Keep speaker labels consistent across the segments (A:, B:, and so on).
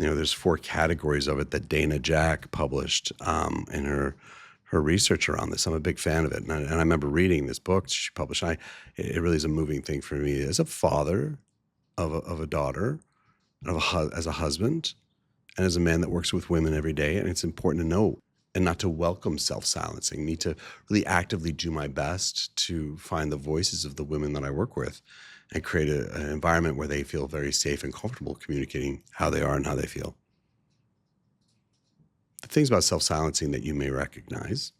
A: There's 4 categories of it that Dana Jack published in her research around this. I'm a big fan of it, and I remember reading this book she published. It really is a moving thing for me as a father of a daughter, as a husband, and as a man that works with women every day. And it's important to know and not to welcome self-silencing, me to really actively do my best to find the voices of the women that I work with and create an environment where they feel very safe and comfortable communicating how they are and how they feel. The things about self-silencing that you may recognize,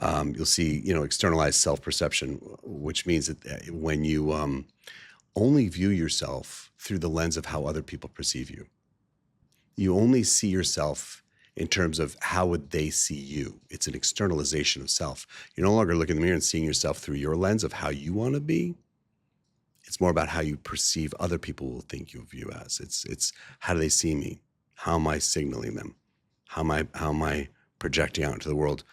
A: you'll see, externalized self-perception, which means that when you only view yourself through the lens of how other people perceive you, you only see yourself in terms of how would they see you. It's an externalization of self. You're no longer looking in the mirror and seeing yourself through your lens of how you want to be. It's more about how you perceive other people will think of you as. It's how do they see me? How am I signaling them? How am I projecting out into the world?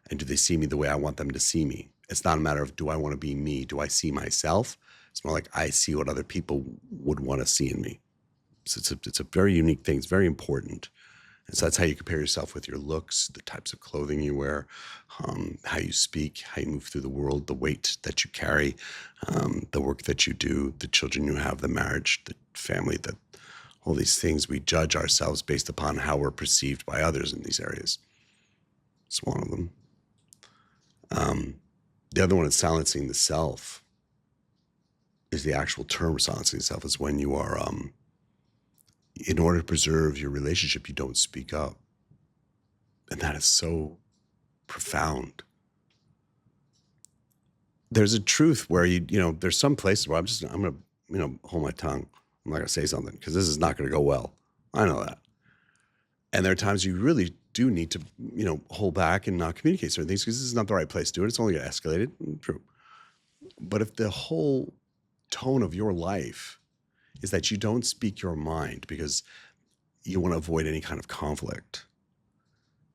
A: And do they see me the way I want them to see me? It's not a matter of, do I want to be me? Do I see myself? It's more like I see what other people would want to see in me. So it's a very unique thing. It's very important. And so that's how you compare yourself with your looks, the types of clothing you wear, how you speak, how you move through the world, the weight that you carry, the work that you do, the children you have, the marriage, the family, all these things. We judge ourselves based upon how we're perceived by others in these areas. It's one of them. The other one is silencing the self. Is the actual term silencing the self is when you are, in order to preserve your relationship, you don't speak up. And that is so profound. There's a truth where there's some places where I'm going to, hold my tongue. I'm not going to say something because this is not going to go well. I know that. And there are times you really do need to, hold back and not communicate certain things because this is not the right place to do it. It's only going to escalate it. True. But if the whole tone of your life is that you don't speak your mind because you want to avoid any kind of conflict,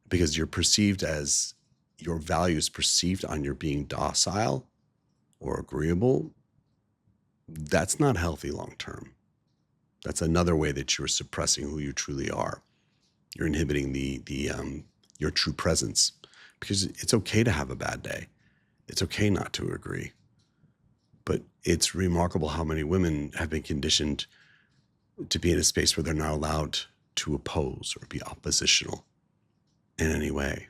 A: because you're perceived as your values perceived on your being docile or agreeable, that's not healthy long-term. That's another way that you're suppressing who you truly are. You're inhibiting your true presence, because it's okay to have a bad day. It's okay not to agree. But it's remarkable how many women have been conditioned to be in a space where they're not allowed to oppose or be oppositional in any way.